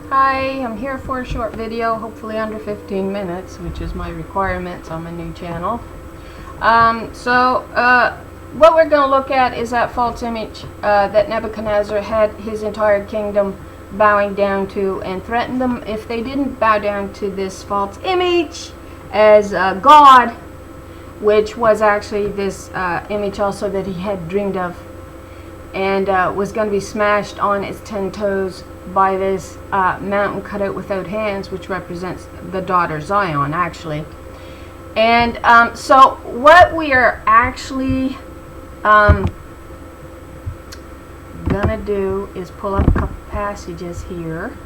Hi, I'm here for a short video, hopefully under 15 minutes, which is my requirements on my new channel. What we're going to look at is that false image that Nebuchadnezzar had his entire kingdom bowing down to, and threatened them if they didn't bow down to this false image as God, which was actually this image also that he had dreamed of, and was going to be smashed on its 10 toes by this mountain cut out without hands, which represents the daughter Zion, actually. And so what we are actually gonna do is pull up a couple passages here.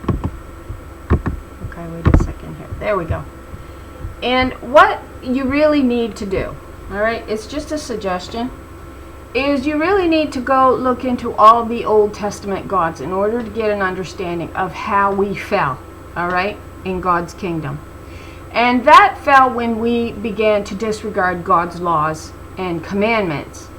Okay, wait a second here. There we go. And what you really need to do, all right, it's just a suggestion, is you really need to go look into all the Old Testament gods in order to get an understanding of how we fell, all right, in God's kingdom. And that fell when we began to disregard God's laws and commandments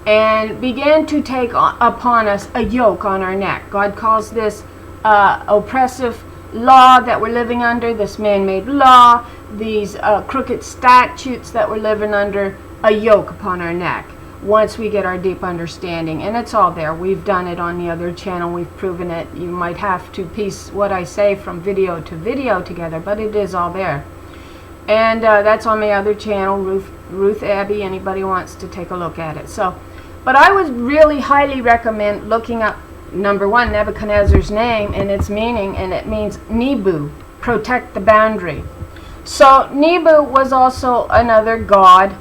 and began to take upon us a yoke on our neck. God calls this oppressive law that we're living under, this man-made law, these crooked statutes that we're living under, a yoke upon our neck. Once we get our deep understanding, and it's all there. We've done it on the other channel. We've proven it. You might have to piece what I say from video to video together, but it is all there. And that's on my other channel, Ruth Abbey. Anybody wants to take a look at it. But I would really highly recommend looking up, number one, Nebuchadnezzar's name and its meaning, and it means Nebu, protect the boundary. So Nebu was also another god,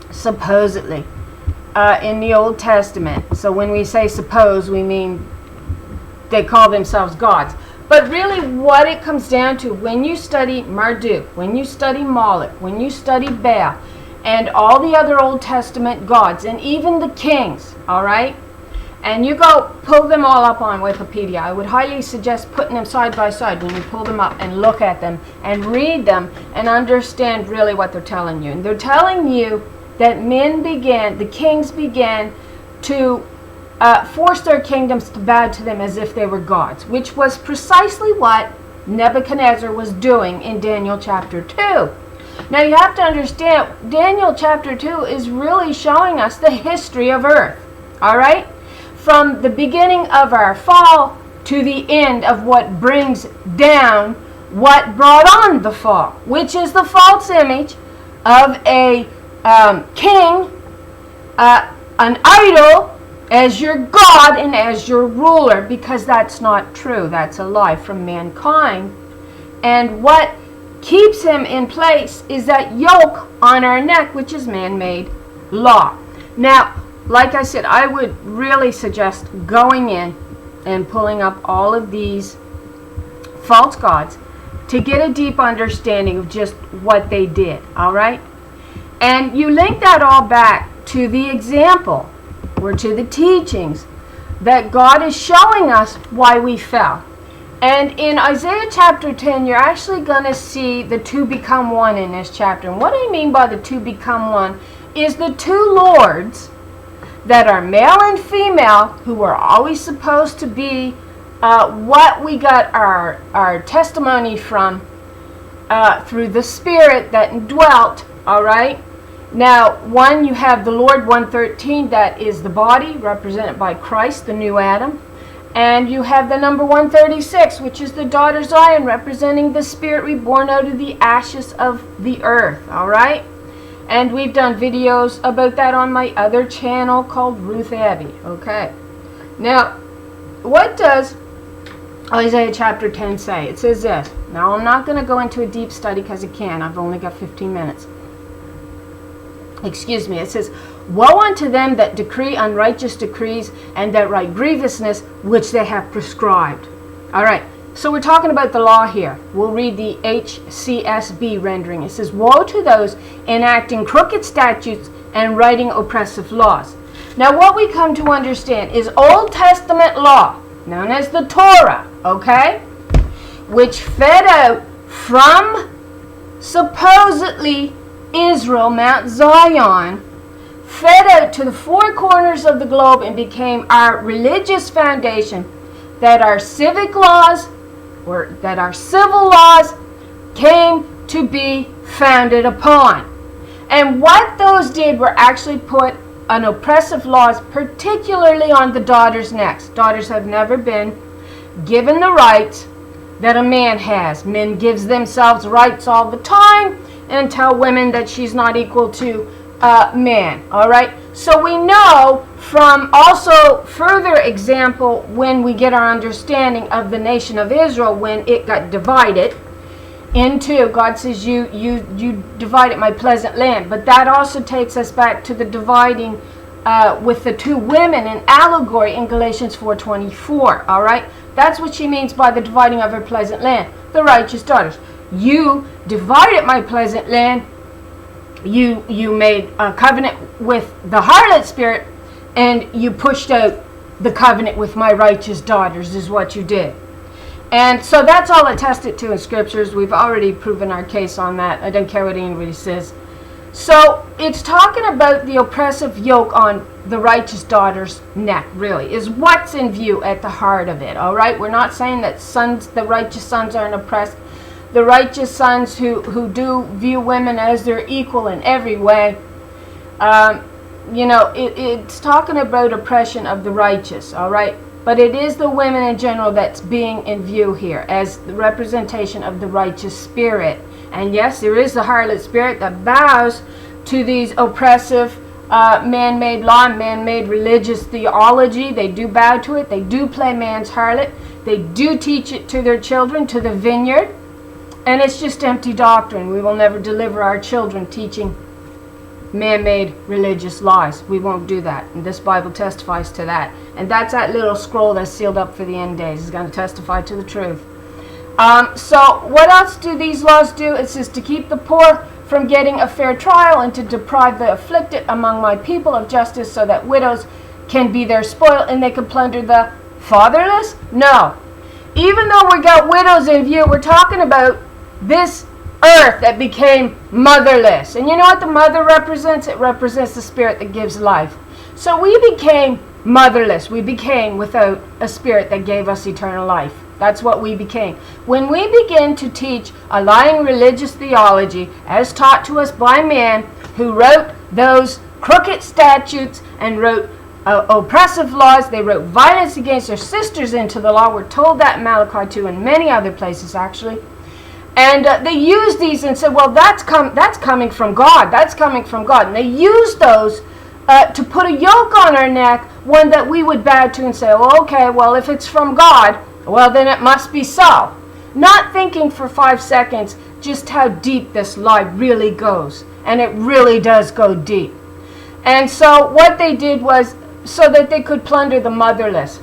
supposedly, in the Old Testament. So when we say suppose, we mean they call themselves gods. But really what it comes down to, when you study Marduk, when you study Moloch, when you study Baal, and all the other Old Testament gods, and even the kings, all right, and you go pull them all up on Wikipedia, I would highly suggest putting them side by side when you pull them up and look at them and read them and understand really what they're telling you. And they're telling you that the kings began to force their kingdoms to bow to them as if they were gods, which was precisely what Nebuchadnezzar was doing in Daniel chapter 2. Now you have to understand, Daniel chapter 2 is really showing us the history of earth, all right? From the beginning of our fall to the end of what brings down what brought on the fall, which is the false image of a king, an idol as your God and as your ruler, because that's not true. That's a lie from mankind. And what keeps him in place is that yoke on our neck, which is man-made law. Now, like I said, I would really suggest going in and pulling up all of these false gods to get a deep understanding of just what they did, all right? And you link that all back to the example or to the teachings that God is showing us why we fell. And in Isaiah chapter 10, you're actually going to see the two become one in this chapter. And what I mean by the two become one is the two lords that are male and female, who were always supposed to be what we got our testimony from through the Spirit that dwelt, all right? Now, one, you have the Lord 113, that is the body, represented by Christ, the new Adam. And you have the number 136, which is the daughter Zion, representing the Spirit reborn out of the ashes of the earth, all right? And we've done videos about that on my other channel called Ruth Abbey, okay? Now, what does Isaiah chapter 10 say? It says this. Now, I'm not going to go into a deep study because I can't. I've only got 15 minutes. Excuse me. It says, woe unto them that decree unrighteous decrees and that write grievousness which they have prescribed. All right. So we're talking about the law here. We'll read the HCSB rendering. It says, woe to those enacting crooked statutes and writing oppressive laws. Now what we come to understand is Old Testament law, known as the Torah, okay, which fed out from supposedly Israel, Mount Zion, fed out to the four corners of the globe and became our religious foundation, that our civic laws, or that our civil laws came to be founded upon. And what those did were actually put an oppressive laws, particularly on the daughters' necks. Daughters have never been given the rights that a man has. Men gives themselves rights all the time and tell women that she's not equal to man. All right. So we know from also further example when we get our understanding of the nation of Israel when it got divided into, God says, you divided my pleasant land. But that also takes us back to the dividing with the two women in allegory in Galatians 4:24. All right, that's what she means by the dividing of her pleasant land. The righteous daughters. You divided my pleasant land. You made a covenant with the harlot spirit, and you pushed out the covenant with my righteous daughters. Is what you did. And so that's all attested to in scriptures. We've already proven our case on that. I don't care what anybody says. So it's talking about the oppressive yoke on the righteous daughter's neck, really, is what's in view at the heart of it. All right, we're not saying that the righteous sons aren't oppressed. The righteous sons who do view women as their equal in every way. It's talking about oppression of the righteous. All right. But it is the women in general that's being in view here as the representation of the righteous spirit. And yes, there is the harlot spirit that bows to these oppressive man-made law and man-made religious theology. They do bow to it. They do play man's harlot. They do teach it to their children, to the vineyard. And it's just empty doctrine. We will never deliver our children teaching man-made religious lies. We won't do that. And this Bible testifies to that. And that's that little scroll that's sealed up for the end days. It's going to testify to the truth. So what else do these laws do? It says to keep the poor from getting a fair trial and to deprive the afflicted among my people of justice so that widows can be their spoil and they can plunder the fatherless? No. Even though we got widows in view, we're talking about this earth that became motherless. And you know what the mother represents? It represents the spirit that gives life. So we became motherless. We became without a spirit that gave us eternal life. That's what we became. When we begin to teach a lying religious theology as taught to us by man who wrote those crooked statutes and wrote oppressive laws, they wrote violence against their sisters into the law. We're told that in Malachi 2 and many other places actually. And they used these and said, well, that's coming from God. That's coming from God. And they used those to put a yoke on our neck, one that we would bow to and say, well, okay, well, if it's from God, well, then it must be so. Not thinking for 5 seconds just how deep this lie really goes. And it really does go deep. And so what they did was so that they could plunder the motherless.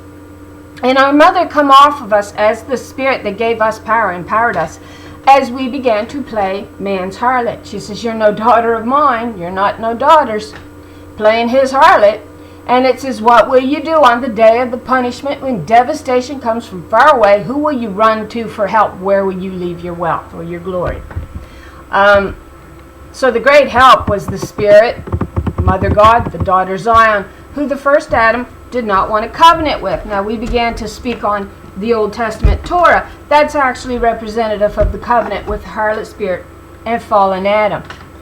And our mother come off of us as the spirit that gave us power, empowered us, as we began to play man's harlot. She says, you're no daughter of mine. You're not no daughters. Playing his harlot. And it says, what will you do on the day of the punishment when devastation comes from far away? Who will you run to for help? Where will you leave your wealth or your glory? So the great help was the Spirit, Mother God, the daughter Zion, who the first Adam did not want a covenant with. Now we began to speak on the Old Testament Torah. That's actually representative of the covenant with the harlot spirit and fallen Adam.